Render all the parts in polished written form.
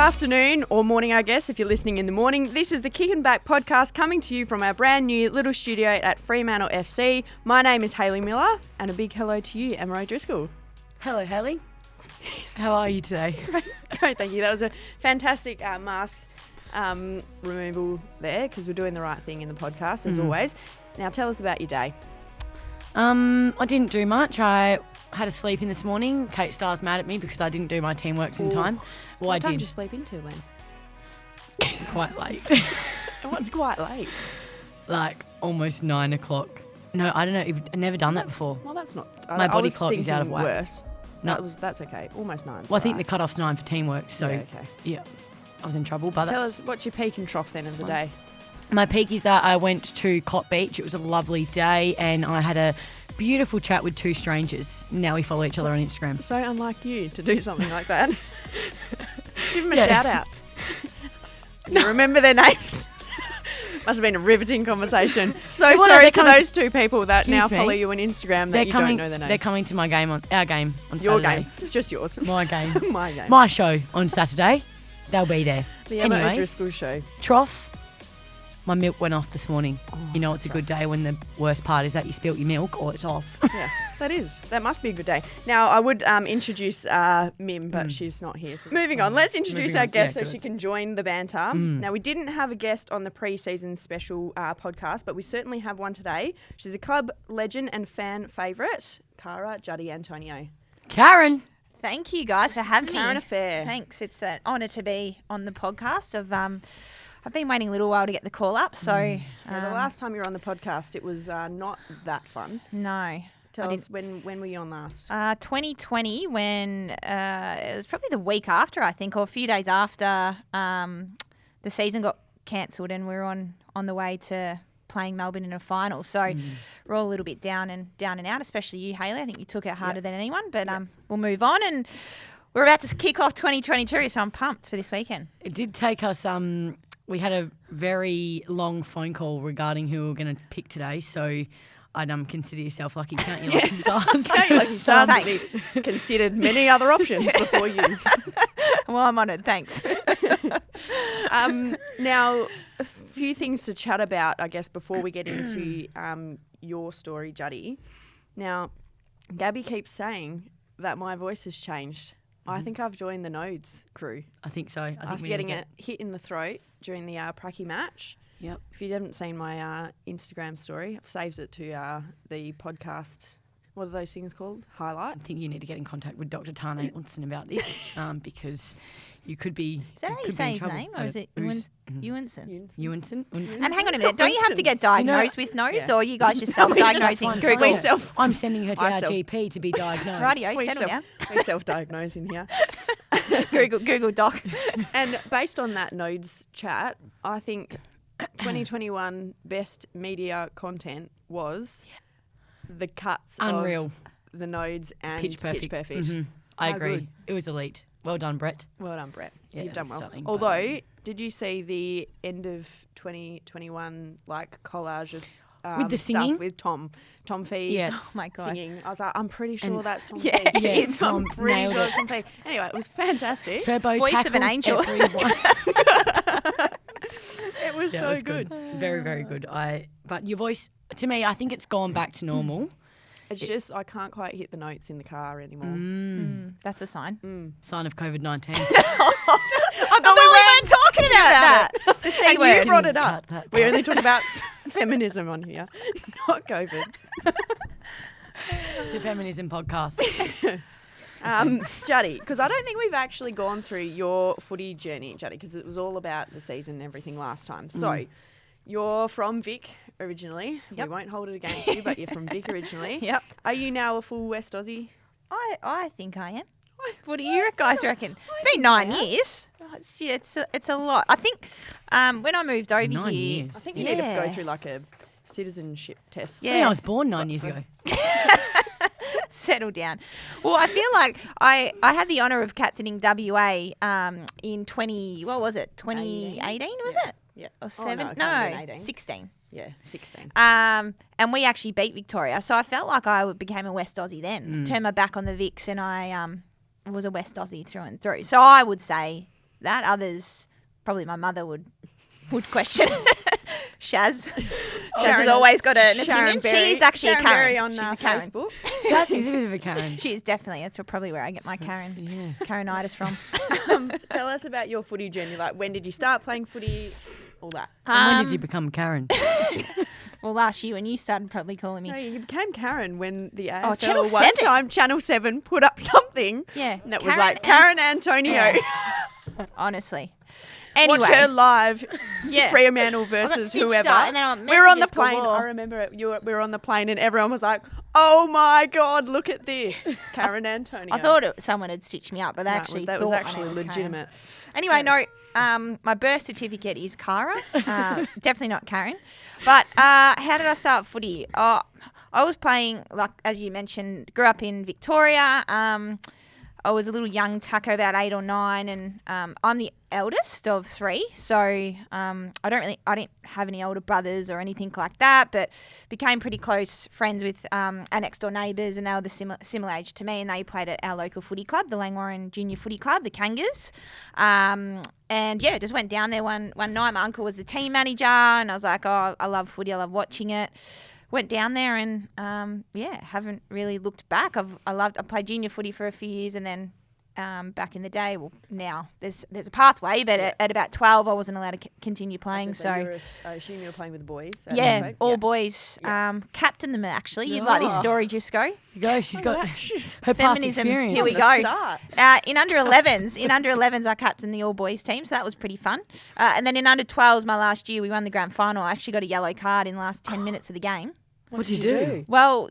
afternoon or morning, I guess, if you're listening in the morning. This is the Kickin Back podcast coming to you from our brand new little studio at Fremantle FC. My name is Hayley Miller, and a big hello to you, Emma O'Driscoll. Hello, Hayley. How are you today? Great, thank you. That was a fantastic mask removal there, because we're doing the right thing in the podcast, as always. Now, tell us about your day. I didn't do much. I had a sleep in this morning. Kate Starr's mad at me because I didn't do my teamworks in time. Well, what I time did. Did you sleep into then? Quite late. What's quite late? Like almost 9 o'clock. No, I don't know. I've never done that before. Well, that's not... My body clock is out of whack. Worse. No. That's okay. Almost 9. Well, I think the cut-off's 9 for teamwork, so yeah, okay. Yeah, I was in trouble. But tell us, what's your peak and trough then of the day? My peak is that I went to Cot Beach. It was a lovely day, and I had a beautiful chat with 2 strangers. Now we follow each other on Instagram. So unlike you to do something like that. Give them a shout out. You remember their names? Must have been a riveting conversation. So sorry to those 2 people that now follow you on Instagram that you don't know their names. They're coming to our game on Saturday. Your game. It's just yours. My game. My game. My show on Saturday. They'll be there. The Emma O'Driscoll show. Trough. My milk went off this morning. You know it's a good day when the worst part is that you spilt your milk or it's off. Yeah, that must be a good day. Now, I would introduce Mim, but she's not here. So moving on, let's introduce our guest so she can join the banter. Now, we didn't have a guest on the pre-season special podcast, but we certainly have one today. She's a club legend and fan favourite, Cara Juddy Antonio. Karen. Thank you guys for having me. Karen Affair. Thanks. It's an honour to be on the podcast. I've been waiting a little while to get the call up, so... the last time you were on the podcast, it was not that fun. No. Tell us, when were you on last? 2020, when it was probably the week after, I think, or a few days after the season got cancelled and we were on the way to playing Melbourne in a final. So we're all a little bit down and out, especially you, Hayley. I think you took it harder than anyone, but we'll move on. And we're about to kick off 2022, so I'm pumped for this weekend. It did take us... We had a very long phone call regarding who we were going to pick today, so I'd consider yourself lucky. Count your lucky stars. Count your lucky stars. We've considered many other options before you. Well, I'm honoured. Thanks. Now, a few things to chat about, I guess, before we get into your story, Juddy. Now, Gabby keeps saying that my voice has changed. I think I've joined the Nodes crew. I think so. After getting a hit in the throat during the Pracky match. Yep. If you haven't seen my Instagram story, I've saved it to the podcast. What are those things called? Highlight. I think you need to get in contact with Dr. Tane Unson about this because you could be... Is that how you say his name, or is it Ewanson? Ewanson. And hang on a minute, don't you have to get diagnosed with nodes, or are you guys just self-diagnosing? Google. I'm sending her to our GP to be diagnosed. Rightio, settle down. We're self-diagnosing here. Google Doc. And based on that Nodes chat, I think 2021 best media content was the cuts Unreal. Of the Nodes and Pitch Perfect. Mm-hmm. I agree. Good. It was elite. Well done, Brett. Well done, Brett. Yeah, you've done well. Stunning, although, did you see the end of 2021 collage of with the singing stuff with Tom Fee? Yeah. Oh my God. Singing. I was like, I'm pretty sure that's Tom Fee. Yeah, it's I'm pretty sure it's Tom Fee. Anyway, it was fantastic. Turbo voice of an angel. It was so good. Very, very good. But your voice, to me, I think it's gone back to normal. It's just I can't quite hit the notes in the car anymore. That's a sign. Sign of COVID-19. I thought we weren't talking about that. The C word. You brought it up. We only talk about feminism on here, not COVID. It's a feminism podcast. Juddy, because I don't think we've actually gone through your footy journey, Juddy, because it was all about the season and everything last time. So you're from Vic originally. Yep. We won't hold it against you, but you're from Vic originally. Yep. Are you now a full West Aussie? I think I am. What do you guys reckon? It's been 9 years. It's a lot. I think when I moved over 9 here... years. I think you need to go through like a citizenship test. Yeah, I was born 9 years ago. Settle down. Well, I feel like I had the honour of captaining WA in 2018, was it? Yeah. Or 7? No, 16. Yeah, 16. And we actually beat Victoria. So I felt like I became a West Aussie then. Turned my back on the Vics and I was a West Aussie through and through. So I would say that. Others, probably my mother would question. Shaz. Shaz has always got an opinion. She is actually a Karen. On She's a Karen. Facebook. Shaz is a bit of a Karen. She is definitely. That's probably where I get my Karenitis from. Tell us about your footy journey. Like, when did you start playing footy? All that. And when did you become Karen? Well, last year when you started probably calling me. No, you became Karen when the AFL Channel 7. one time Channel 7 put up something. Yeah. And it was like Karen Antonio. Yeah. Honestly. Anyway. Watch her live. Yeah. Fremantle versus whoever. And then we were on the messages plane. galore. I remember it. We were on the plane and everyone was like, "Oh my God, look at this, Karen Antonio." I thought someone had stitched me up, but that was thought actually my name was legitimate. Karen. Anyway, no, my birth certificate is Cara. Definitely not Karen. But how did I start footy? I was playing, like as you mentioned, grew up in Victoria. I was a little young tucker, about 8 or 9, and I'm the eldest of 3. So I didn't have any older brothers or anything like that, but became pretty close friends with our next door neighbours, and they were the similar age to me, and they played at our local footy club, the Langwarrin Junior Footy Club, the Kangas. And yeah, just went down there one night. My uncle was the team manager, and I was like, oh, I love footy, I love watching it. Went down there and haven't really looked back. I played junior footy for a few years, and then back in the day, well, now there's a pathway, but at about 12 I wasn't allowed to continue playing. So I assume you were playing with the boys. All boys. Captained them actually. You'd like this story, Jusco? Go. She's got her past experience. Here we go. In under 11s, I captained the all boys team, so that was pretty fun. And then in under 12s, my last year, we won the grand final. I actually got a yellow card in the last 10 minutes of the game. What did you do? Well,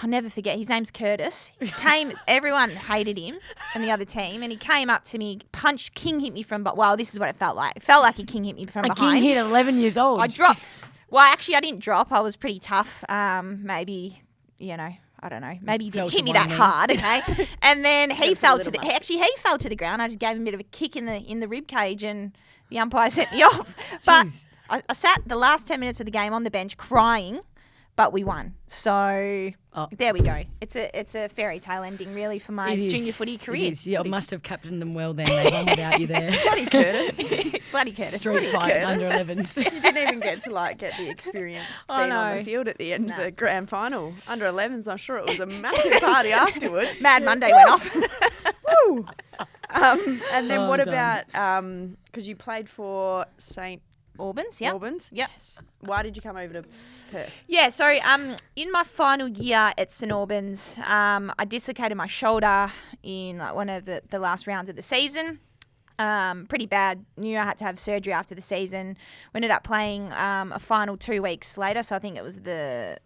I'll never forget. His name's Curtis. He came. Everyone hated him and the other team, and he came up to me, punched, king hit me from. But this is what it felt like. It felt like a king hit me from behind. A king hit 11 years old. I dropped. Well, actually, I didn't drop. I was pretty tough. Maybe I don't know. Maybe he didn't hit me that hard. Okay, and then he fell to he fell to the ground. I just gave him a bit of a kick in the rib cage, and the umpire sent me off. But I sat the last 10 minutes of the game on the bench crying. But we won. So there we go. It's a fairy tale ending, really, for my junior footy career. It is. You must have captained them well then. They won without you there. Bloody Curtis. Bloody Curtis. Street fight under 11s. You didn't even get to get the experience being on the field at the end of the grand final. Under 11s, I'm sure it was a massive party afterwards. Mad Monday went off. Woo! And then what about, because you played for St. Albans, yeah. Albans? Yep. Why did you come over to Perth? Yeah, so in my final year at St Albans, I dislocated my shoulder in one of the last rounds of the season. Pretty bad. Knew I had to have surgery after the season. We ended up playing a final 2 weeks later, so I think it was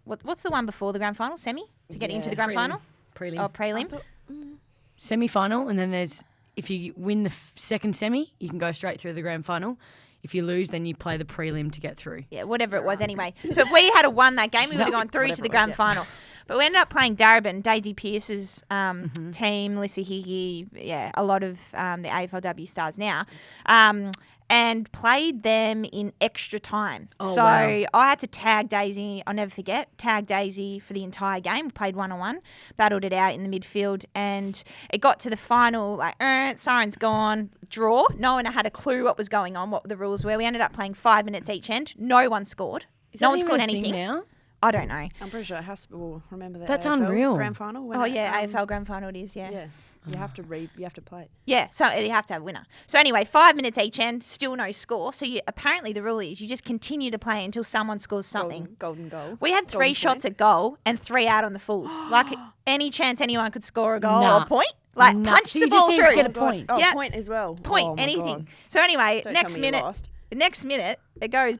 what's the one before the grand final? Semi? To get into the grand final? Prelim. Oh, prelim. Semi-final, and then if you win the second semi, you can go straight through the grand final. If you lose, then you play the prelim to get through. Yeah, whatever it was anyway. So if we had won that game, we would have gone through to the grand final. But we ended up playing Darebin, Daisy Pearce's team, Melissa Hickey, a lot of the AFLW stars now, and played them in extra time. So I had to tag Daisy, I'll never forget, tag Daisy for the entire game. We played 1-on-1, battled it out in the midfield, and it got to the final, siren's gone, draw. No one had a clue what was going on, what the rules were. We ended up playing 5 minutes each end. No one scored. No one scored anything. Now? I don't know. I'm pretty sure it has to. We'll remember that. That's AFL unreal. Grand final. AFL grand final it is. Yeah. Yeah. You have to play it. Yeah, so you have to have a winner. So anyway, 5 minutes each end, still no score. So apparently the rule is you just continue to play until someone scores something. Golden goal. We had 3 shots at goal and 3 out on the fulls. Any chance anyone could score a goal or a point? Punch so the ball through. To get a point. Point as well. Point, anything. God. So anyway, next minute,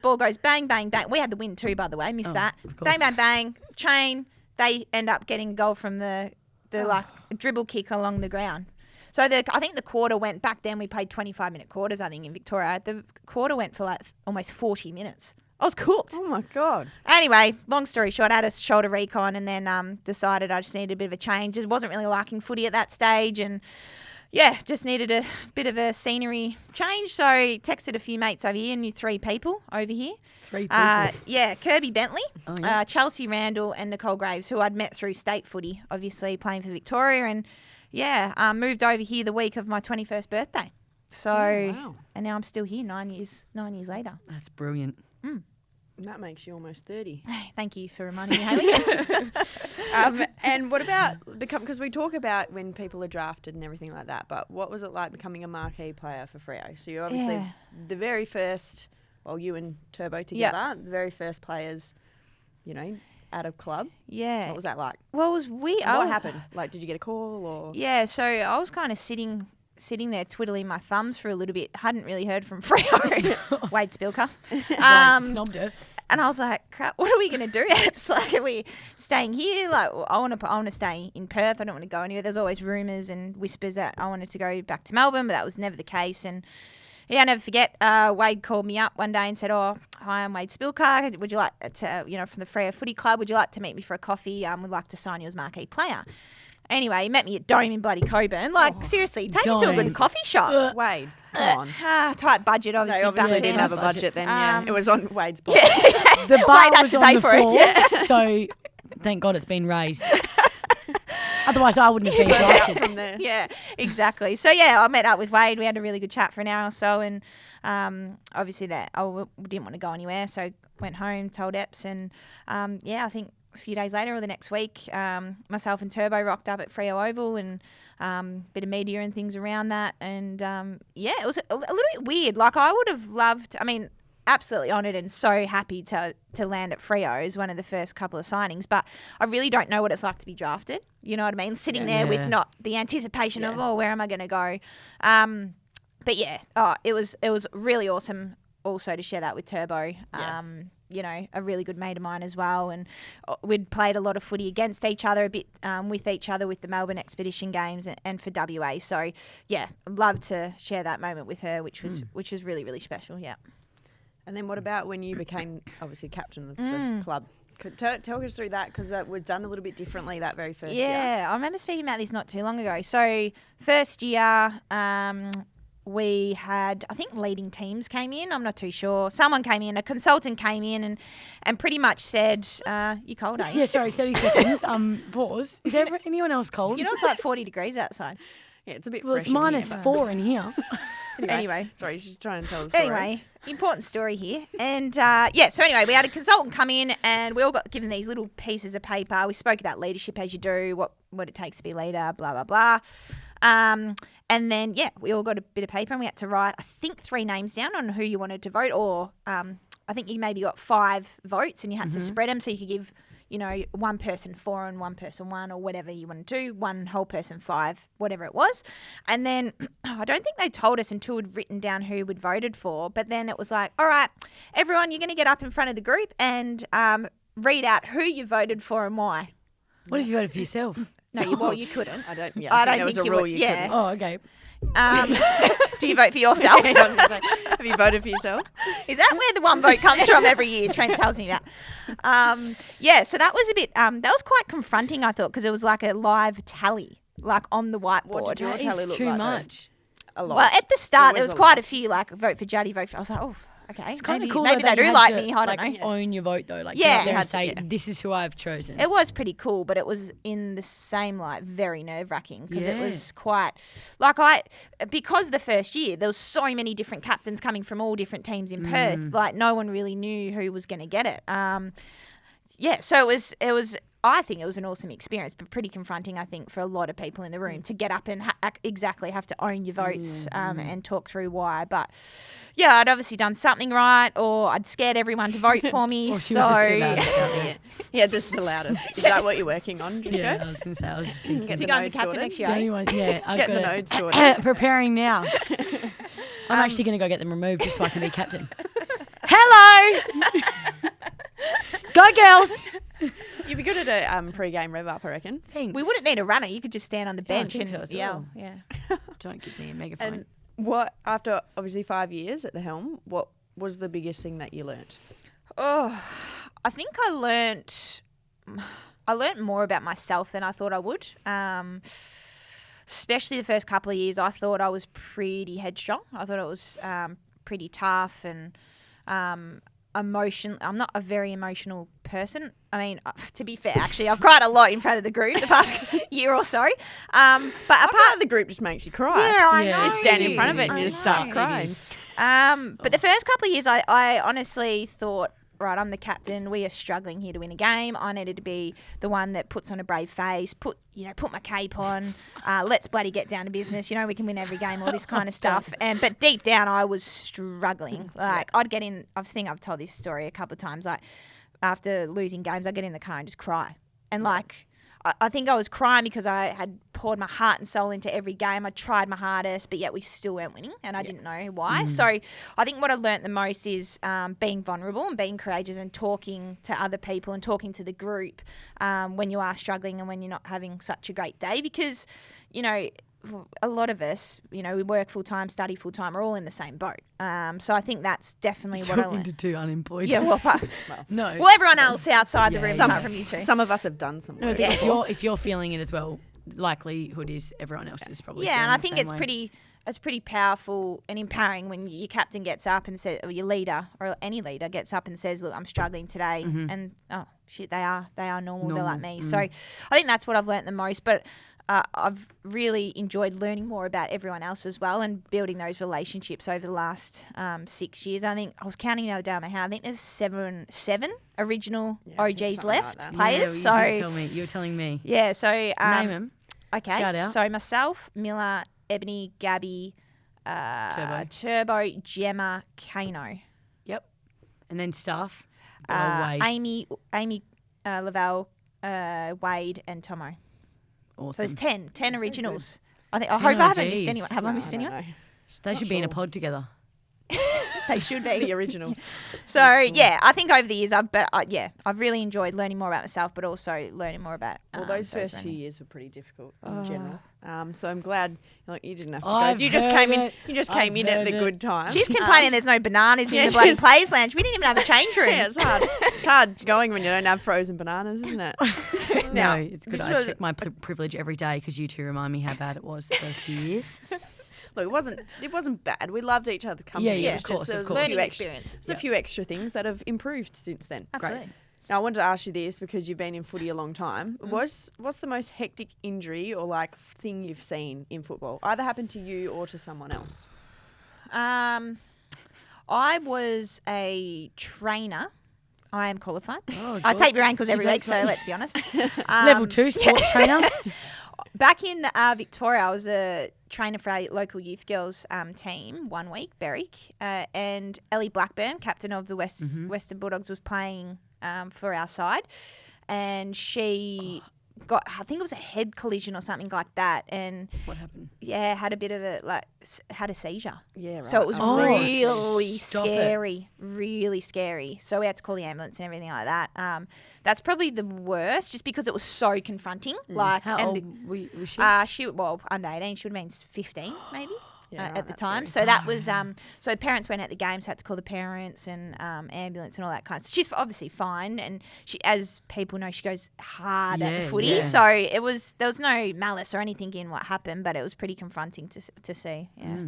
ball goes bang, bang, bang. We had the win too, by the way. Missed that. Bang, bang, bang. Chain. They end up getting a goal from the dribble kick along the ground. So I think the quarter went, back then we played 25-minute quarters, I think, in Victoria. The quarter went for almost 40 minutes. I was cooked. Oh, my God. Anyway, long story short, I had a shoulder recon and then decided I just needed a bit of a change. Just wasn't really liking footy at that stage and, just needed a bit of a scenery change. So texted a few mates over here, knew 3 people over here. 3 people? Kirby Bentley, Chelsea Randall and Nicole Graves, who I'd met through state footy, obviously playing for Victoria and, moved over here the week of my 21st birthday. So, wow. And now I'm still here 9 years later. That's brilliant. That makes you almost 30. Thank you for reminding me, Hayley. And what about because we talk about when people are drafted and everything like that, but what was it like becoming a marquee player for Freo? So you're obviously the very first, you and Turbo together, the very first players, out of club. Yeah. What was that like? Well, it was weird. What happened? Like, did you get a call or? Yeah, so I was kind of sitting there twiddling my thumbs for a little bit. Hadn't really heard from Freo. Wade Spilker. Snobbed her. And I was like, crap, what are we going to do, Eps? Like, are we staying here? Like, I want to stay in Perth. I don't want to go anywhere. There's always rumours and whispers that I wanted to go back to Melbourne, but that was never the case. And I'll never forget, Wade called me up one day and said, hi, I'm Wade Spilker. Would you like to, from the Freo Footy Club, would you like to meet me for a coffee? We'd like to sign you as marquee player. Anyway, he met me at Dome in bloody Coburn. Like, seriously, take me to a good coffee shop. Wade, come on. Tight budget, obviously. They obviously back didn't then. have a budget then, yeah. It was on Wade's budget. The bar Wade had was to on pay the for it, floor, yeah. so thank God it's been raised. Otherwise, I wouldn't have been drafted. From there. Yeah, exactly. So, I met up with Wade. We had a really good chat for an hour or so. And obviously that I didn't want to go anywhere. So, went home, told Eps. And, I think a few days later or the next week, myself and Turbo rocked up at Freo Oval and bit of media and things around that. And, it was a little bit weird. Like, I would have loved, absolutely honoured and so happy to land at Freo as one of the first couple of signings. But I really don't know what it's like to be drafted. You know what I mean? Sitting there with not the anticipation of, where am I going to go? It was really awesome also to share that with Turbo. A really good mate of mine as well. And we'd played a lot of footy against each other, a bit with each other with the Melbourne Expedition games and for WA. So, I'd love to share that moment with her, which was really, really special, And then what about when you became, obviously, captain of the club? Talk us through that, because it was done a little bit differently that very first year. Yeah, I remember speaking about this not too long ago. So, first year, we had, I think leading teams came in. I'm not too sure. Someone came in, a consultant came in and pretty much said, you cold, are you? Yeah, sorry, 30 seconds. Pause. Is there anyone else cold? You know, it's like 40 degrees outside. Yeah, it's a bit Well, fresh it's minus in here, 4 in here. Anyway. Sorry, she's trying to tell the story. Anyway, important story here. And so anyway, we had a consultant come in and we all got given these little pieces of paper. We spoke about leadership as you do, what it takes to be a leader, blah, blah, blah. And then, we all got a bit of paper and we had to write, I think, 3 names down on who you wanted to vote, or I think you maybe got 5 votes and you had to spread them so you could give, one person 4 and one person 1 or whatever you want to do, one whole person 5, whatever it was. And then I don't think they told us until we'd written down who we'd voted for, but then it was like, all right, everyone, you're going to get up in front of the group and read out who you voted for and why. What if you voted for yourself? No, you couldn't. I don't think there there was think a you rule would. you Yeah. couldn't. Oh, okay. Do you vote for yourself? I was going to say, have you voted for yourself? Is that where the one vote comes from every year? Trent tells me about. So that was a bit. That was quite confronting, I thought, because it was like a live tally, like on the whiteboard. What did your That tally is look too like? much. A lot. Well, at the start, there Always was a quite lot. a few, like vote for Juddy, vote for. I was like, oh, okay. It's kind of maybe, cool. Maybe that they you do had like to, me. I don't know. own your vote though. Like, Yeah. get out there You and had to, say, yeah. this is who I've chosen. It was pretty cool, but it was in the same, very nerve-wracking because it Yeah. was quite, because the first year, there was so many different captains coming from all different teams in Perth, no one really knew who was going to get it. So it was, I think it was an awesome experience, but pretty confronting, I think, for a lot of people in the room to get up and exactly have to own your votes and talk through why. But I'd obviously done something right, or I'd scared everyone to vote for me. Or she was just the loudest. Yeah, just the loudest. Is that what you're working on, Jessica? Yeah, I was going to say, I was just thinking. Get So the you're going to nodes be captain sorted? next year, The eh? only one, I've Getting the got nodes sorted. preparing now. I'm actually going to go get them removed just so I can be captain. Hello! Go, girls! You'd be good at a pre-game rev up, I reckon. Thanks. We wouldn't need a runner. You could just stand on the Yeah, I bench think and so as yell. well. Yeah. Don't give me a megaphone. And what, after obviously 5 years at the helm, what was the biggest thing that you learnt? Oh, I think I learnt more about myself than I thought I would. Especially the first couple of years, I thought I was pretty headstrong. I thought it was pretty tough, and I'm not a very emotional person. I mean, to be fair, actually, I've cried a lot in front of the group the past year or so. But Part of the group just makes you cry. Yeah, I know. You stand in front of it and you just start crying. But the first couple of years, I honestly thought, right, I'm the captain. We are struggling here to win a game. I needed to be the one that puts on a brave face, put my cape on. Let's bloody get down to business. We can win every game, all this kind of stuff. But deep down, I was struggling. Like I'd get in. I think I've told this story a couple of times. Like after losing games, I'd get in the car and just cry. And I think I was crying because I had poured my heart and soul into every game. I tried my hardest, but yet we still weren't winning, and I didn't know why. So I think what I learnt the most is being vulnerable and being courageous and talking to other people and talking to the group when you are struggling and when you're not having such a great day, because, a lot of us, we work full-time, study full-time, we're all in the same boat. So I think that's definitely what I learned. To two unemployed. Yeah, no. Well, everyone else outside the room, apart from you two. Some of us have done some work. If you're feeling it as well, likelihood is everyone else is probably and I think it's pretty powerful and empowering when your captain gets up and says, or your leader or any leader gets up and says, look, I'm struggling today. And oh shit, they are normal. They're like me. So I think that's what I've learnt the most. But I've really enjoyed learning more about everyone else as well and building those relationships over the last 6 years. I think I was counting the other day on my hand. I think there's seven original OGs left, players. Yeah, you were telling me. Yeah, so name them. Okay. Shout out. So myself, Miller, Ebony, Gabby, Turbo, Gemma, Kano. Yep. And then staff. Amy, Lavelle, Wade, and Tomo. Awesome. So there's 10 originals. I hope I haven't missed anyone. Have I missed anyone? They should be in a pod together. They should be the originals. So I think over the years, I've really enjoyed learning more about myself, but also learning more about. Well, those first few years were pretty difficult in general. So I'm glad you didn't have to go. You just came in. You just came in at the good time. She's complaining there's no bananas in the bloody players' lounge. We didn't even have a change room. Yeah, it's hard. It's hard going when you don't have frozen bananas, isn't it? No, it's good. I check my privilege every day because you two remind me how bad it was the first few years. Look, it wasn't bad. We loved each other's company. Yeah, of course. There was learning experience. There's a few extra things that have improved since then. Absolutely. Great. Now, I wanted to ask you this because you've been in footy a long time. What's the most hectic injury or thing you've seen in football? Either happened to you or to someone else? I was a trainer. I am qualified. I tape your ankles every week, so let's be honest. Level 2 sports trainer. Back in Victoria, I was a trainer for our local youth girls team 1 week, Berwick, and Ellie Blackburn, captain of the Western Bulldogs, was playing for our side, and she got, I think it was a head collision or something like that, and what happened? Yeah, had a bit of had a seizure. Yeah, right. So it was really scary, really scary. So we had to call the ambulance and everything like that. That's probably the worst, just because it was so confronting. How old was she? Under 18. She would have been 15, maybe. Yeah, at the time. So that was so parents went at the game, so had to call the parents and ambulance and all that kind of stuff. She's obviously fine, and she, as people know, she goes hard at the footy. So there was no malice or anything in what happened, but it was pretty confronting to see. Yeah.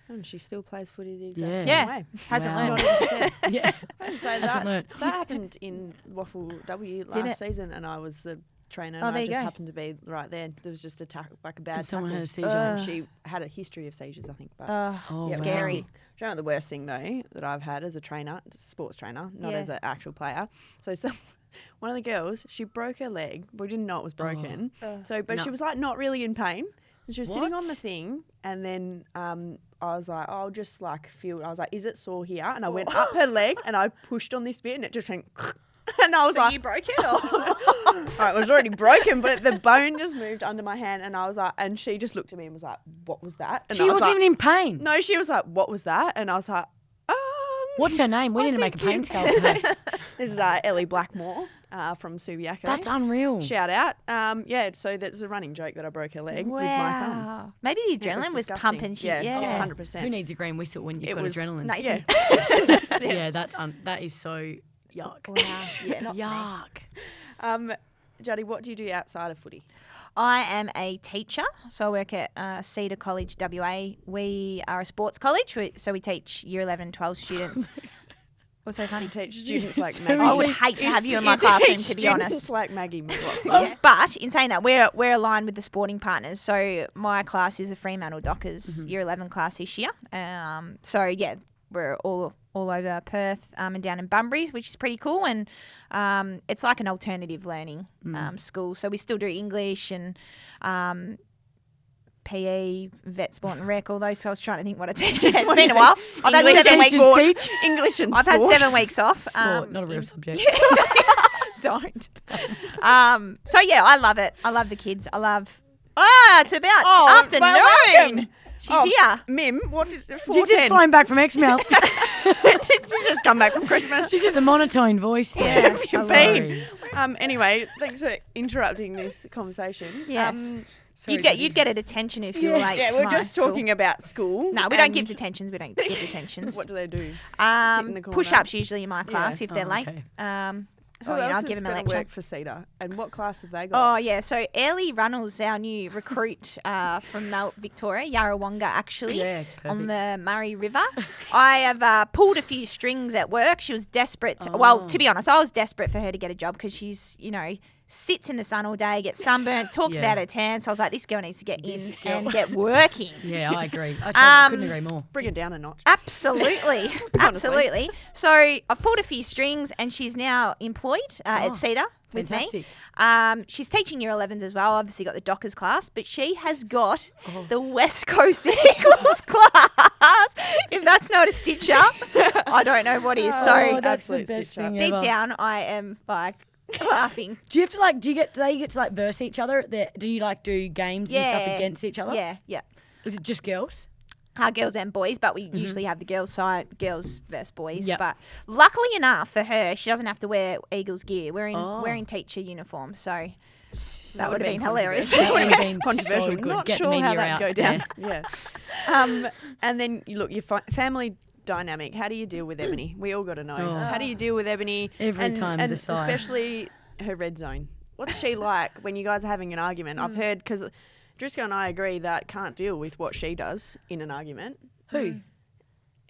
And she still plays footy the exact same way. Hasn't learned. Yeah. That happened in Waffle W last season, and I was the trainer, and I just happened to be right there. There was just a bad tackle. Someone had a seizure. And she had a history of seizures, I think. But scary. Do you know what the worst thing though that I've had as a trainer, sports trainer, not as an actual player? So one of the girls, she broke her leg. We didn't know it was broken. She was not really in pain. And she was sitting on the thing, and then I was like, I'll just feel. I was like, is it sore here? And I went up her leg, and I pushed on this bit, and it just went. And I was you broke it? Or? It was already broken, but the bone just moved under my hand, and I was like, and she just looked at me and was like, what was that? And she wasn't even in pain. No, she was like, what was that? And I was like, what's her name? We need to make a pain scale for her. This is Ellie Blackmore from Subiaco. That's unreal. Shout out. So that's a running joke that I broke her leg with my thumb. Maybe the adrenaline was pumping. Yeah, 100%. Who needs a green whistle when you've got adrenaline? Nathan. Yeah, that is so yuck. Wow. Yeah, not yuck. Juddy, what do you do outside of footy? I am a teacher, so I work at Cedar College, WA. We are a sports college, so we teach year 11 and 12 students. What's so funny? You teach students like So Maggie. I would hate to have you in my classroom, to be honest. Students like Maggie. Yeah. But in saying that, we're aligned with the sporting partners. So my class is the Fremantle Dockers Year 11 class this year. So yeah, we're all over Perth and down in Bunbury, which is pretty cool. And it's like an alternative learning school. So we still do English and PE, vet, sport and rec, all those. So I was trying to think what I teach. It's been a while. I've had 7 weeks. English and I've had sport. 7 weeks off. Sport, not a real subject. Don't. So yeah, I love it. I love the kids. I love. It's about afternoon. welcome. She's here. Mim, what is it? She's just flying back from Exmouth. She's just come back from Christmas. She's just a monotone voice. Yeah. You've been. Anyway, thanks for interrupting this conversation. Yes. Sorry, You'd get a detention if you were late. Yeah, to we're my just school. talking about school. No, we don't give detentions. We don't give detentions. What do they do? Sit in the corner? Push-ups usually in my class if they're late. okay. Who else I'll is give them a going lecture. to work for Cedar? And what class have they got? Oh, yeah. So Ellie Runnels, our new recruit from Victoria, Yarrawonga, actually, Yeah, on perfect. the Murray River. I have pulled a few strings at work. She was desperate. Well, to be honest, I was desperate for her to get a job because she's, sits in the sun all day, gets sunburnt, talks Yeah. about her tan. So I was like, this girl needs to get This in girl. and get working. Yeah, I agree. I couldn't agree more. Bring it down a notch. Absolutely. Absolutely. So I've pulled a few strings and she's now employed at Cedar with Fantastic. me. She's teaching year 11s as well. Obviously got the Dockers class, but she has got the West Coast Eagles class. If that's not a stitch up, I don't know what is. So Oh, that's the absolute best stitch up. thing deep ever. down, I am like laughing. Do you have to do they get to verse each other? Do you do games and stuff against each other? Yeah. Is it just girls? Girls and boys, but we usually have the girls side, girls versus boys. Yep. But luckily enough for her, she doesn't have to wear Eagles gear. We're in teacher uniform, so that would have been hilarious. That would have been Controversial. So good. Not Get sure the how media that out go down. there. Yeah. And then look, your family dynamic. How do you deal with Ebony? We all got to know. Oh. How do you deal with Ebony? Every time and the sigh. especially her red zone. What's she like when you guys are having an argument? I've heard because Driscoll and I agree that can't deal with what she does in an argument. Who?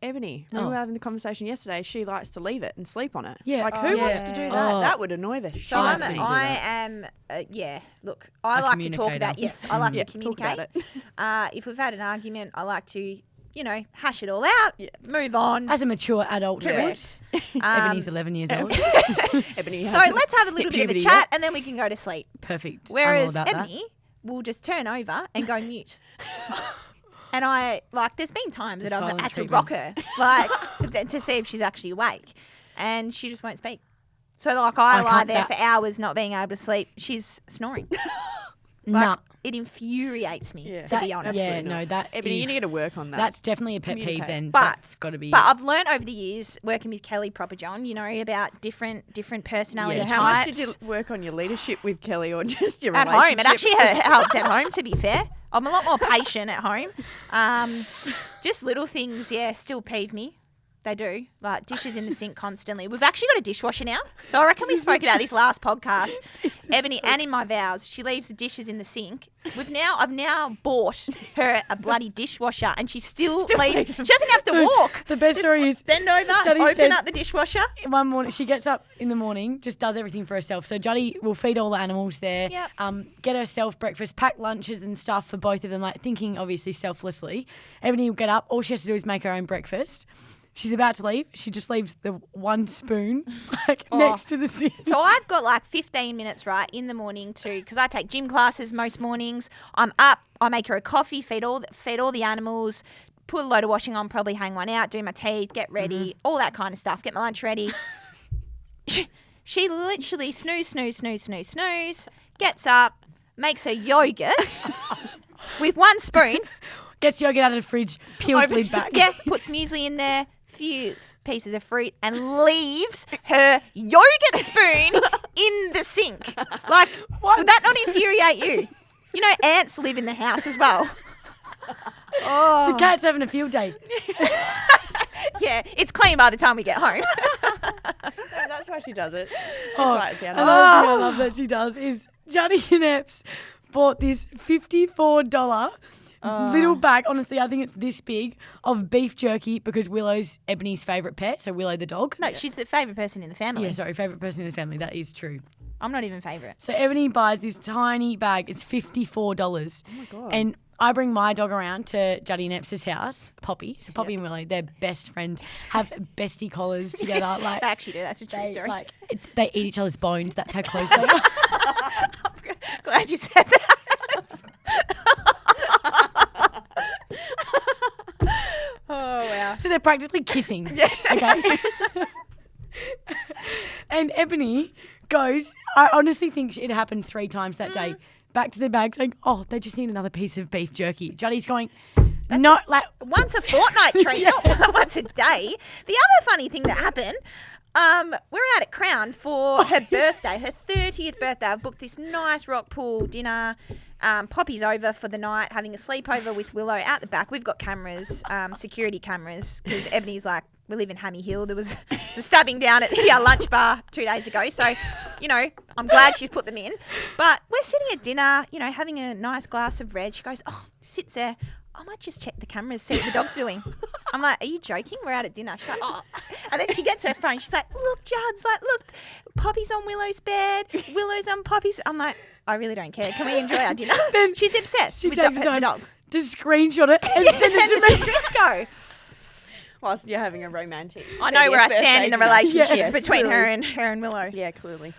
Ebony. We were having the conversation yesterday. She likes to leave it and sleep on it. Yeah. Like, Oh, who yeah. wants to do that? Oh. That would annoy the shit So out I'm of a- me. Look, I like to talk about, I like Yeah, to talk about communicate. it. If we've had an argument, I like to, hash it all out, move on. As a mature adult, Correct. Ebony's 11 years old. Ebony. So let's have a little bit of a puberty chat and then we can go to sleep. Perfect. Whereas I'm all about Ebony will just turn over and go mute. And there's been times that I've silent had to treatment. rock her, to see if she's actually awake. And she just won't speak. So, I lie can't- there for hours not being able to sleep. She's snoring. Nah. It infuriates me, Yeah. to be honest. Yeah, Absolutely no, not. that Ebony, you is- need to work on that. That's definitely a pet peeve Communicate. then. But- That's got to be... But I've learned over the years working with Kelly Properjohn, about different personality Yeah, types. How much did you work on your leadership with Kelly or just your at relationship? home? It actually helped at home, to be fair. I'm a lot more patient at home. Just little things, still peeve me. They do. Like dishes in the sink constantly. We've actually got a dishwasher now. So I reckon we spoke about this last podcast. Ebony, and in my vows, she leaves the dishes in the sink. I've now bought her a bloody dishwasher and she still leaves. She doesn't have to walk. The best story is... Bend over, Juddy open said- up the dishwasher. One morning, she gets up in the morning, just does everything for herself. So Juddy will feed all the animals there, Yep. get herself breakfast, pack lunches and stuff for both of them, thinking obviously selflessly. Ebony will get up, all she has to do is make her own breakfast. She's about to leave. She just leaves the one spoon next to the sink. So I've got 15 minutes in the morning because I take gym classes most mornings. I'm up. I make her a coffee, feed all the animals, put a load of washing on, probably hang one out, do my tea, get ready, all that kind of stuff. Get my lunch ready. She literally snooze, gets up, makes her yogurt with one spoon. Gets yogurt out of the fridge, peels the lid back. Yeah, puts muesli in there, few pieces of fruit, and leaves her yogurt spoon in the sink. Would that not infuriate you? Ants live in the house as well. The cat's having a field day. Yeah, it's clean by the time we get home. No, that's why she does it. She Oh, likes the another animals. thing I love that she does is Juddy and Epps bought this $54 little bag. Honestly, I think it's this big of beef jerky because Willow's Ebony's favourite pet. So Willow the dog. No, she's the favourite person in the family. Yeah, sorry, favourite person in the family. That is true. I'm not even favourite. So Ebony buys this tiny bag. It's $54. Oh my God. And I bring my dog around to Juddy and Epps' house, Poppy. So Poppy and Willow, they're best friends, have bestie collars together. Like They actually do. That's a true story. They eat each other's bones. That's how close they are. I'm glad you said that. Oh, wow. So they're practically kissing. Okay. And Ebony goes, I honestly think it happened 3 times that day. Back to the bag saying, oh, they just need another piece of beef jerky. Juddy's going, not like Once a fortnight treat, not once a day. The other funny thing that happened, we're out at Crown for her birthday, her 30th birthday. I've booked this nice rock pool dinner. Poppy's over for the night, having a sleepover with Willow out the back. We've got cameras, security cameras, because Ebony's like, we live in Hammy Hill. There was a stabbing down at the lunch bar 2 days ago. So, I'm glad she's put them in. But we're sitting at dinner, having a nice glass of red. She goes, sits there. I might just check the cameras, see what the dog's doing. I'm like, are you joking? We're out at dinner. She's like, oh. And then she gets her phone. She's like, look, Jud's like, look, Poppy's on Willow's bed. Willow's on Poppy's. I'm like, I really don't care. Can we enjoy our dinner? Then she's obsessed with the dog. To screenshot it and send it to me. Driscoll. Whilst you're having a romantic. I know where I stand in the relationship Yes, between clearly. her and Willow. Yeah, clearly.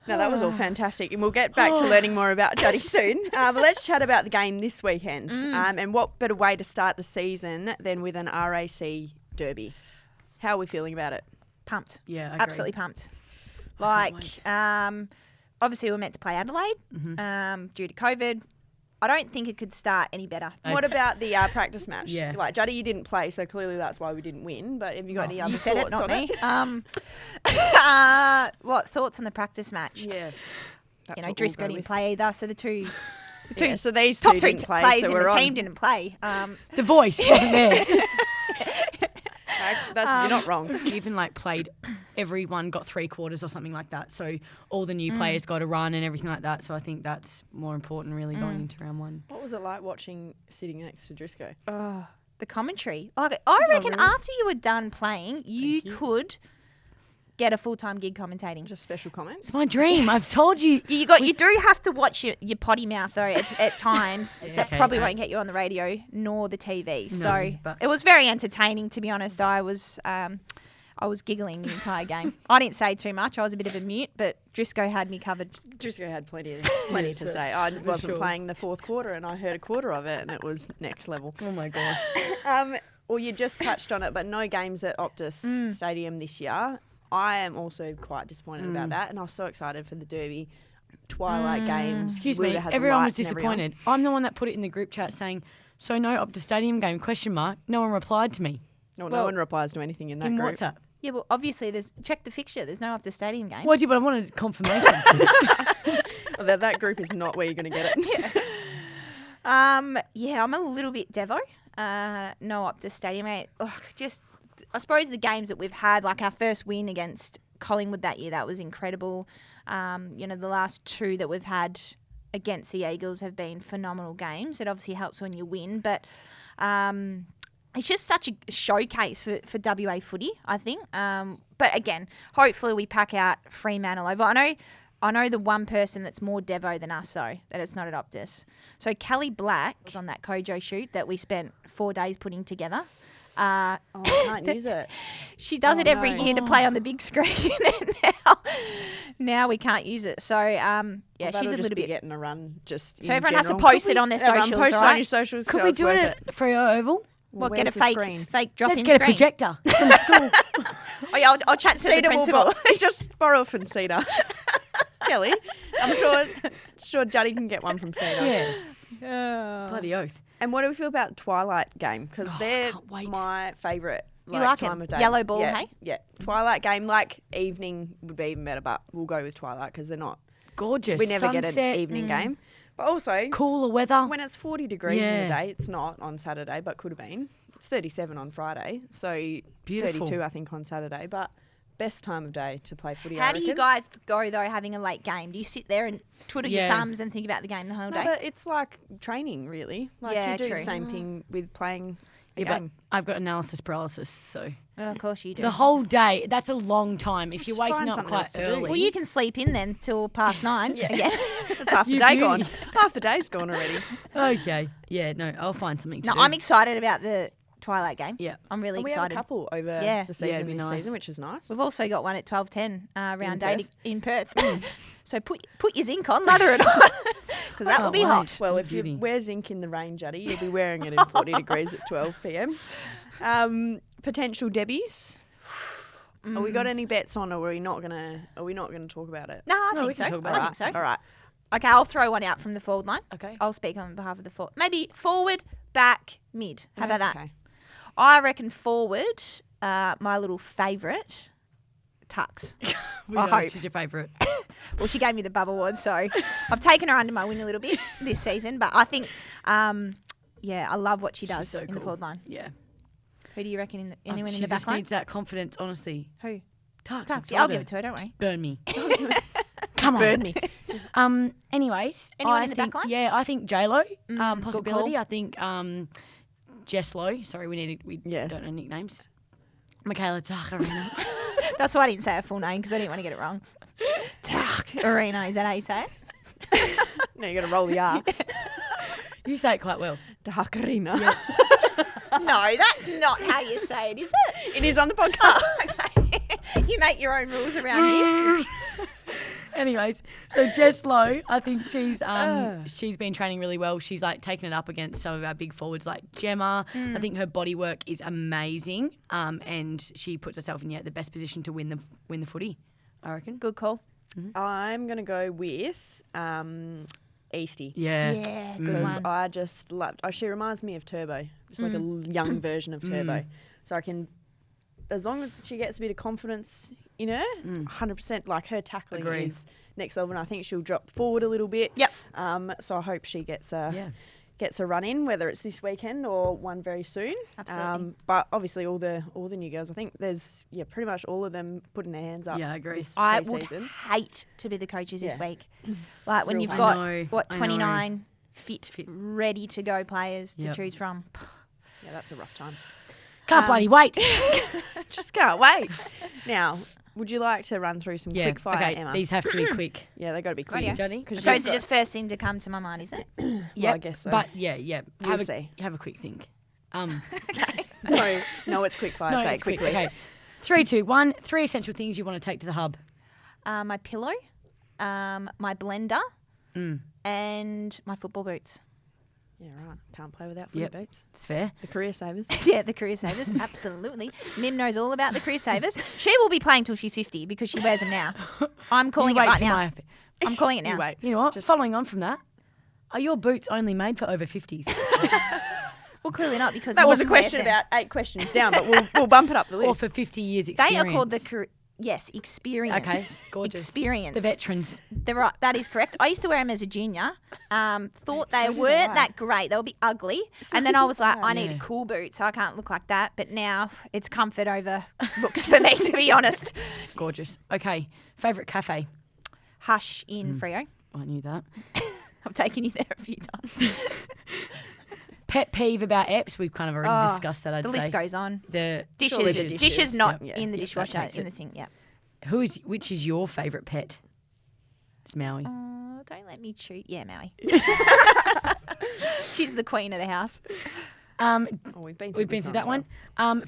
No, that was all fantastic. And we'll get back to learning more about Juddy soon. But let's chat about the game this weekend. And what better way to start the season than with an RAC derby? How are we feeling about it? Pumped. Yeah, I agree. Absolutely pumped. Like, obviously we were meant to play Adelaide due to COVID. I don't think it could start any better. What about the practice match? Yeah. Like, Juddy, you didn't play, so clearly that's why we didn't win. But have you got any other You said thoughts it, not on me. it? What thoughts on the practice match? Yeah. Driscoll didn't play either, so the two So these top two two didn't play, players so in we're the on. team didn't play. The voice wasn't there. You're not wrong. Even played, everyone got 3 quarters or something like that. So all the new players got a run and everything like that. So I think that's more important really going into round 1. What was it like sitting next to Driscoll? The commentary. I reckon after you were done playing, you could get a full-time gig commentating. Just special comments? It's my dream. I've told you. You do have to watch your potty mouth though at times. So that probably won't get you on the radio nor the TV. So it was very entertaining, to be honest. I was giggling the entire game. I didn't say too much. I was a bit of a mute, but Driscoll had me covered. Driscoll had plenty to say. I wasn't playing the 4th quarter and I heard a quarter of it and it was next level. Oh my God. Well, you just touched on it, but no games at Optus Stadium this year. I am also quite disappointed about that, and I was so excited for the derby twilight games. Excuse me, everyone was disappointed. I'm the one that put it in the group chat saying, so no Optus Stadium game, ? No one replied to me. No one replies to anything in that group. WhatsApp. Yeah, well, obviously, check the fixture. There's no Optus Stadium game. Well, but I wanted confirmation. That group is not where you're going to get it. Yeah, I'm a little bit devo. No Optus Stadium, mate. I suppose the games that we've had, like our first win against Collingwood that year, that was incredible. The last 2 that we've had against the Eagles have been phenomenal games. It obviously helps when you win, but it's just such a showcase for WA footy, I think. But again, hopefully we pack out Fremantle over. I know the one person that's more devo than us, though, that it's not at Optus. So Kelly Black was on that Kojo shoot that we spent 4 days putting together. I can't use it. She does it every year to play on the big screen, and now we can't use it. So she's a little bit getting a run. So everyone has to post it on their socials. Post it on your socials. Could we do it at Freo Oval? What, get a fake drop-in screen? Let's get a projector from school. Oh yeah, I'll chat to the principal. Just borrow from Cedar. Kelly, I'm sure Juddy can get one from Cedar. Yeah. Bloody oath. And what do we feel about the Twilight game? Because they're my favourite time of day. Yellow ball, hey? Yeah. Twilight game, evening would be even better, but we'll go with Twilight because they're not gorgeous. We never get an evening game. But also, cooler weather. When it's 40 degrees in the day, it's not on Saturday, but could have been. It's 37 on Friday, so beautiful. 32, I think, on Saturday. But best time of day to play footy. How I do you reckon. guys go, though, having a late game? Do you sit there and twiddle your Yeah. thumbs and think about the game the whole No, day? but it's like training, really. Like Yeah, you do true. the same thing with playing a Yeah, but game. I've got analysis paralysis, so Of course you do. the whole day, that's a long time. If Just you're waking find up something quite else to do. early. Well, you can sleep in then till past 9 again. That's half the You day beauty. gone. Half the day's gone already. Okay. Yeah, no, I'll find something to No, do. I'm excited about the Twilight game. Yeah. I'm really And we have a excited. couple over Yeah. the Yeah, season it'd be this nice. season, which is nice. We've also got one at 12:10 round 8 Perth? in Perth. So put your zinc on, lather it on, because that will Can't be wait. hot. Well, if Beauty. you wear zinc in the rain, Juddy, you'll be wearing it in 40 degrees at 12 p.m. Potential Debbies. Are we got any bets on, or are we not gonna? Are we not gonna talk about it? No, I No, we think can so. talk about I it. think so. All right. Okay, I'll throw one out from the forward line. Okay. I'll speak on behalf of the forward. Maybe forward, back, mid. How about that? Okay. I reckon forward, my little favourite, Tux. We I know hope. she's your favourite. Well, she gave me the bubble award, so I've taken her under my wing a little bit this season. But I think, I love what she does so in the cool. forward line. Yeah. Who do you reckon? Anyone She in the back just line? needs that confidence, honestly. Who? Tux. Tux. Yeah, I'll give it to her. Don't worry. Just burn me. Come on. Burn me. Anyways, Anyone I in the think, back line? Yeah, I think J-Lo, good possibility. call. I think Jess Lowe. Sorry, we Yeah. don't know nicknames. Michaela Takarina. That's why I didn't say her full name because I didn't want to get it wrong. Tuck Arena, is that how you say it? No, you got to roll the R. You say it quite well. Dakarina. No, that's not how you say it, is it? It is on the podcast. Okay. You make your own rules around here. Anyways, so Jess Lowe, I think she's been training really well. She's like taken it up against some of our big forwards like Gemma. I think her body work is amazing, and she puts herself in the best position to win the footy. I reckon. Good call. I'm going to go with Eastie. Yeah. Yeah, good Because one. I just loved. She reminds me of Turbo, just like a young version of Turbo. So I can, as long as she gets a bit of confidence in her, 100%. Like her tackling Agree. is next level, and I think she'll drop forward a little bit. Yep. So I hope she gets a run in, whether it's this weekend or one very soon. Absolutely. But obviously all the new girls, I think there's pretty much all of them putting their hands up. Yeah, I agree. This I would pre-season. hate to be the coaches this Yeah. week. Like when Real you've hate. got, I know, what, I know. 29 fit, ready to go players to Yep. choose from. Yeah, that's a rough time. Can't bloody wait. Just can't wait. Now, would you like to run through some Yeah. quick fire, Okay. Emma? These have to be quick. Yeah, they got to be quick. Rightio. Juddy? So it's just first thing to come to my mind, is it? Yeah, I guess so. But yeah. We'll Have see. a quick think. No, it's quick fire. No, Say it's it quick. quickly. Okay. 3, 2, 1. 3 essential things you want to take to the hub. My pillow, my blender, and my football boots. Yeah, right. Can't play without footy Yep. boots. It's fair. The career savers. Yeah, the career savers, absolutely. Mim knows all about the career savers. She will be playing till she's 50 because she wears them now. I'm calling it You wait right till now. I'm calling it now. You wait. You know what? Just- Following on from that, are your boots only made for over 50s? Well, clearly not because That was a Mum wears question them. about 8 questions down, but we'll bump it up the or list. for 50 years They experience? are called the experience. Okay, gorgeous. Experience. The veterans. That is correct. I used to wear them as a junior. Thought they so did weren't I. that great. They would be ugly. So And then I did was like, I. I need Yeah. a cool boot, so I can't look like that. But now it's comfort over looks for me, to be honest. Gorgeous. Okay. Favourite cafe? Hush in Freo. I knew that. I've taken you there a few times. Pet peeve about apps? We've kind of already Oh, discussed that, I'd the say. list goes on. The Dishes, the dishes, dishes. not Yep. in the Yep, that dishwasher, takes in it. the sink. Yeah. Which is your favourite pet? It's Maui. Oh, don't let me cheat. Yeah, Maui. She's the queen of the house. Oh, we've been through that one.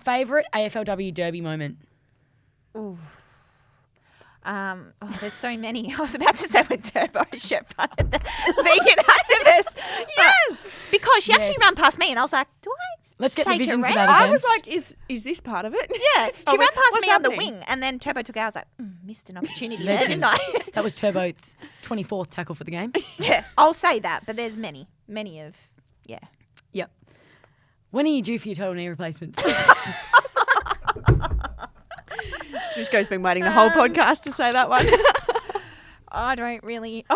Favourite AFLW derby moment? There's so many. I was about to say when Turbo Shepard, the vegan activist. Yes, because she actually Yes. ran past me, and I was like, "Do I?" Let's get the take her vision for round? that I again. was like, is this part of it? Yeah, she Oh, ran past what's me on the happening? wing, and then Turbo took out. I was like, missed an opportunity there, didn't I? That was Turbo's 24th tackle for the game. Yeah, I'll say that, but there's many of, yeah. Yep. When are you due for your total knee replacements? Just been waiting the whole podcast to say that one. I don't really know.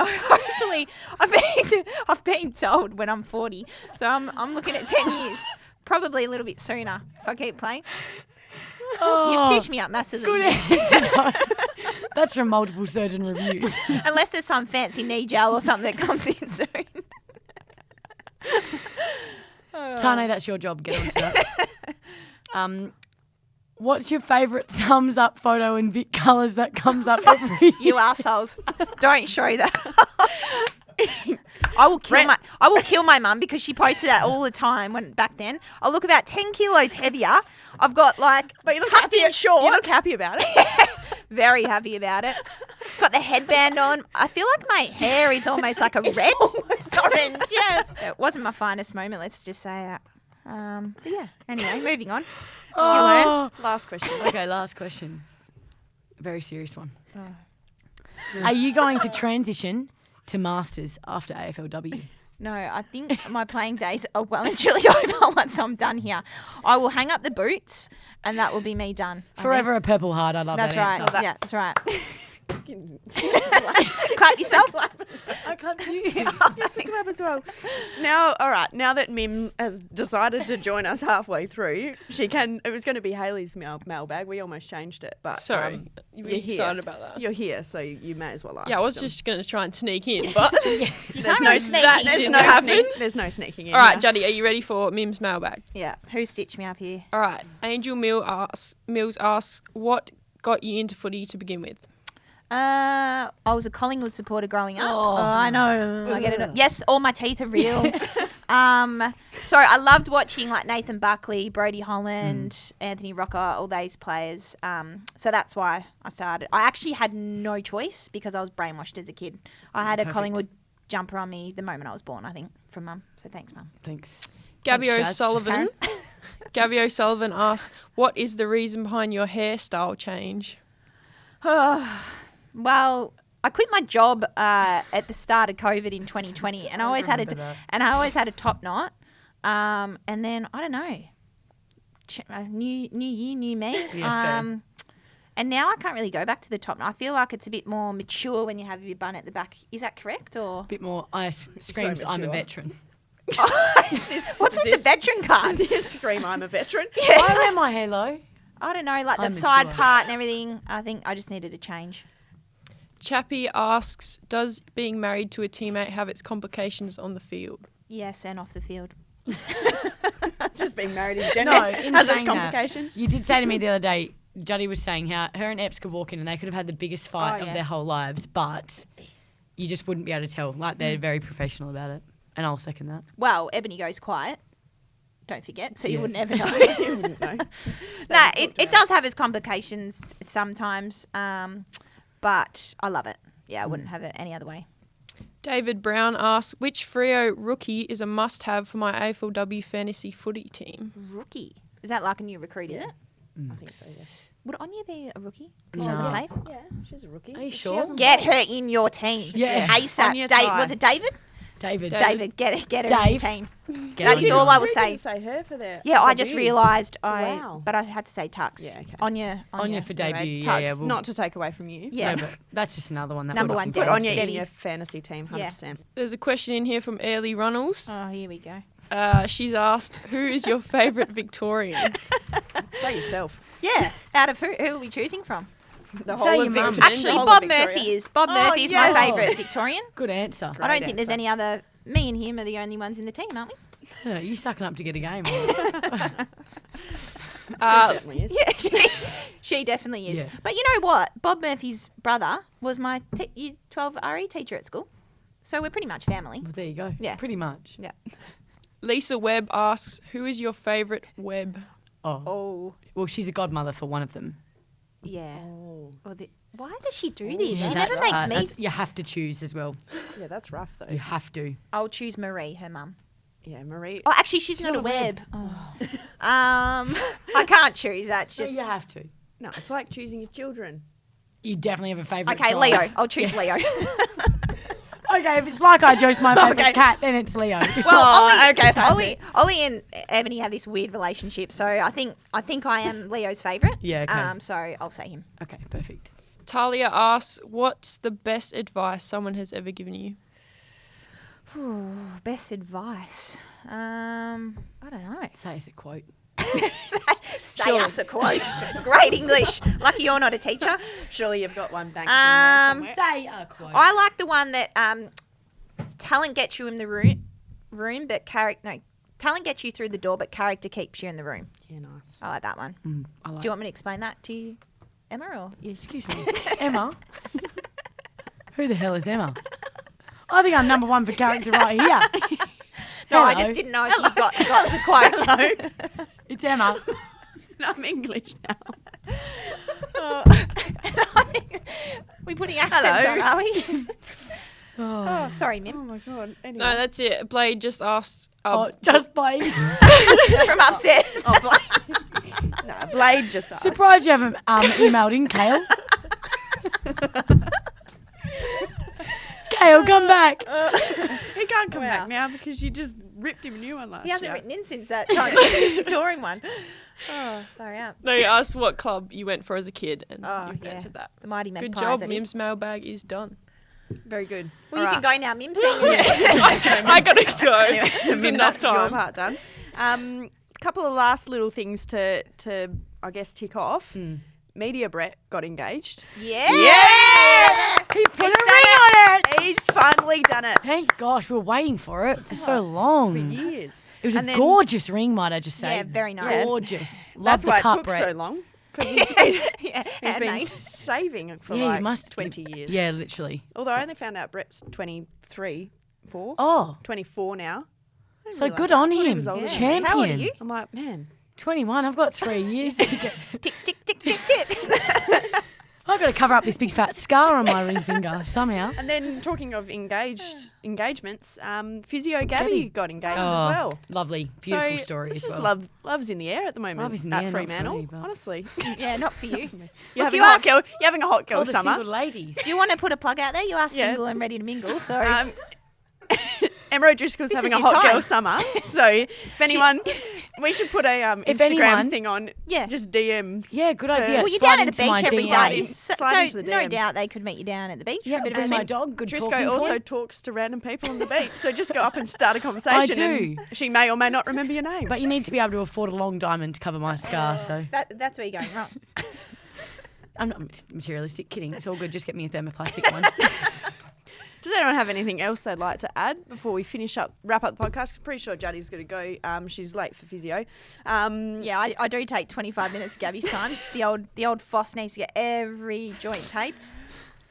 Hopefully, I've been told when I'm 40, so I'm looking at 10 years, probably a little bit sooner if I keep playing. You've stitched me up massively. Good answer. That's from multiple surgeon reviews. Unless there's some fancy knee gel or something that comes in soon. Tane, that's your job. Get onto that. What's your favourite thumbs up photo in Vic colours that comes up every year? You assholes. Don't show that. I will kill my mum because she posted that all the time back then. I look about 10 kilos heavier. I've got like tucked in shorts. You look happy about it. Very happy about it. Got the headband on. I feel like my hair is almost like a red. Orange, yes. It wasn't my finest moment, let's just say that. But yeah, anyway, moving on. Last question. Okay, last question. A very serious one. Are you going to transition to Masters after AFLW? No, I think my playing days are well and truly over once I'm done here. I will hang up the boots and that will be me done. Forever a Purple Heart. I love That's that right. answer. Yeah, that's right. Clap yourself. I clapped you. Clap as well. Now, all right. Now that Mim has decided to join us halfway through, she can. It was going to be Hayley's mailbag. We almost changed it, but Sorry, you're excited about that. You're here, so you may as well ask. Yeah, I was them. just going to try and sneak in, but There's no sneaking. There's no sneaking in. All right, here. Juddy, are you ready for Mim's mailbag? Yeah, who stitched me up here? All right, Angel Mills asks, what got you into footy to begin with? I was a Collingwood supporter growing up. Oh, I know. I get it. Yes, all my teeth are real. So I loved watching like Nathan Buckley, Brodie Holland, Anthony Rocker, all those players. So that's why I started. I actually had no choice because I was brainwashed as a kid. I had a Collingwood jumper on me the moment I was born, I think, from Mum. So thanks, Mum. Thanks. Gabby Thanks, Shaz. O'Sullivan. Gabby O'Sullivan asks, what is the reason behind your hairstyle change? Well, I quit my job at the start of COVID in 2020, and I always had a top knot. And then I don't know, new year, new me. Yeah, and now I can't really go back to the top knot. I feel like it's a bit more mature when you have your bun at the back. Is that correct or? Bit more. Screams, I'm a veteran. What's with the veteran card? Does this scream I'm a veteran? Yeah. I wear my hair low. I don't know, like I'm the side mature. part and everything. I think I just needed a change. Chappie asks, does being married to a teammate have its complications on the field? Yes, and off the field. Just being married in general No, in has its saying that, complications. you did say to me the other day, Juddy was saying how her and Epps could walk in and they could have had the biggest fight of their whole lives, but you just wouldn't be able to tell. Like, they're very professional about it. And I'll second that. Well, Ebony goes quiet. Don't forget, so you wouldn't ever know. You wouldn't know. No, it does have its complications sometimes, but I love it. Yeah, I wouldn't have it any other way. David Brown asks, which Freo rookie is a must-have for my AFLW fantasy footy team? Rookie. Is that like a new recruit, is it? I think so, yeah. Would Anya be a rookie? Because she hasn't played? Yeah, she's a rookie. Are you She sure? hasn't Get played. her in your team. Yeah. ASAP. Anya Ty. Was it David? David. David, get her in your Dave. team. Get That on is you. all I Who will didn't say. say her for their Yeah, I just debut? realised Wow. but I had to say Tux. Yeah, okay. Anya For debut, Tux, yeah. not to take away from you. Yeah. No, but that's just another one. That Number we're one, looking Put forward Anya to. in Debbie. your fantasy team, 100%. There's a question in here from Airlie Runnels. Oh, here we go. She's asked, who is your favourite Victorian? Say yourself. Yeah. Out of who are we choosing from? The Say whole your of mum. Victoria. Actually, The whole Bob of Victoria. Murphy is. Bob Murphy is yes. my favourite Victorian. Good answer. I don't Great think there's answer. any other. Me and him are the only ones in the team, aren't we? Yeah, you sucking up to get a game. Certainly is. Yeah, she definitely is. Yeah. But you know what? Bob Murphy's brother was my Year 12 RE teacher at school. So we're pretty much family. Well, there you go. Yeah. Pretty much. Yeah. Lisa Webb asks, who is your favourite Webb? Oh. Oh, Well, she's a godmother for one of them. yeah. Oh. Why does she do this? She Yeah, never that's makes hard. me. That's- you have to choose as well. Yeah, that's rough though. You have to. I'll choose Marie, her mum. Yeah, Marie. Oh, actually, she's not a web. Oh. I can't choose. That's So just you have to. No, it's like choosing your children. You definitely have a favourite okay. child. Leo. I'll choose Leo. Okay, if it's like I chose my favourite Okay. cat, then it's Leo. Well, okay, Ollie and Ebony have this weird relationship, so I think I am Leo's favourite. Yeah, okay. So I'll say him. Okay, perfect. Talia asks, what's the best advice someone has ever given you? Best advice. I don't know. Say it's a quote. Say us a quote. Great English. Lucky you're not a teacher. Surely you've got one banked in there somewhere. Say a quote. I like the one that talent gets you in the room, but talent gets you through the door, but character keeps you in the room. Yeah, nice. I like that one. I like Do you want me to explain that to you, Emma? Or Excuse me. Emma? Who the hell is Emma? I think I'm number one for character right here. No, I Hello. just didn't know if you got the quote. Hello. It's Emma. I'm English now. We putting accents on, are we? Oh, Sorry, Mim. Oh my god. Anyway. No, that's it. Blade just asked. just Blade. From upstairs. No, Blade just asked. Surprised you haven't emailed in, Kale. Kale, come back. He can't come back now because you just ripped him a new one last He hasn't year. written in since that time. Touring one. Oh, sorry out. No, you asked what club you went for as a kid, and Oh, you've yeah. answered that. The Mighty Good Magpies. job. I think. Mim's mailbag is done. Very good. Well, you All can go now, Mim. See you. I gotta go. Anyway, There's Mim, enough that's your time. part done. A couple of last little things to I guess tick off. Media Brett got engaged. Yeah. He put a ring on it. He's finally done it. Thank gosh, we were waiting for it for so long. For years. It was And a then- gorgeous ring, might I just say? Yeah, very nice. Gorgeous. Love That's the why cut, it took Brett. so long. Because he's been, Yeah, he's been handmade. saving for Yeah, like you must 20 years. Yeah, literally. Although I only found out Brett's 23, 4, Oh, 24 now. I didn't so realise good that. I on thought he him. was older than me. Champion. How old are you? I'm like, man. 21. I've got 3 years to get. Tick, tick, tick, tick, tick. I've got to cover up this big fat scar on my ring finger somehow. And then talking of engagements, Physio Gabby got engaged as Oh, well. lovely. Beautiful So story it's as just well. love's in the air at the moment Love is in the at air, not for Fremantle. me, but- Honestly, Yeah, not for you. you're Look, having you a hot asked- girl. You're having a hot girl All the summer. single ladies. Do you want to put a plug out there? You are Yeah. single and ready to mingle, so Emma O'Driscoll's This having is a your hot time. girl summer. So if anyone, we should put a If Instagram anyone- thing on. Yeah. Just DMs. Yeah, good for- idea. well, you're Slide down at the into my beach every DMs. day. Slide into the no DMs. doubt they could meet you down at the beach. Yeah, for a bit bring of my a dog. Good Driscoll talking also point. talks to random people on the beach. So just go up and start a conversation. do. And she may or may not remember your name. But you need to be able to afford a long diamond to cover my scar, so That's where you're going wrong. I'm not materialistic. Kidding. It's all good. Just get me a thermoplastic one. Does anyone have anything else they'd like to add before we wrap up the podcast? I'm pretty sure Juddy's going to go. She's late for physio. Yeah, I do take 25 minutes of Gabby's time. The old Foss needs to get every joint taped.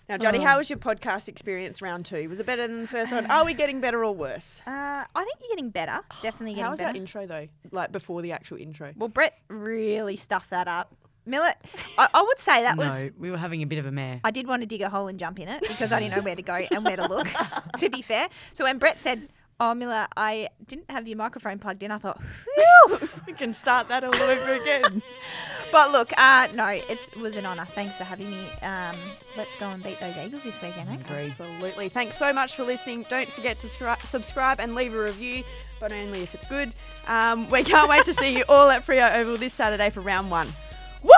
Now, Juddy, how was your podcast experience round 2? Was it better than the first one? Are we getting better or worse? I think you're getting better. Definitely getting How was better. our intro, though? Like, before the actual intro? Well, Brett really stuffed that up. Millet, I would say that was... No, we were having a bit of a mare. I did want to dig a hole and jump in it because I didn't know where to go and where to look, to be fair. So when Brett said, oh, Miller, I didn't have your microphone plugged in, I thought, phew. We can start that all over again. But look, no, it was an honour. Thanks for having me. Let's go and beat those Eagles this weekend, eh? Absolutely. Thanks so much for listening. Don't forget to subscribe and leave a review, but only if it's good. We can't wait to see you all at Freo Oval this Saturday for round 1. Woo!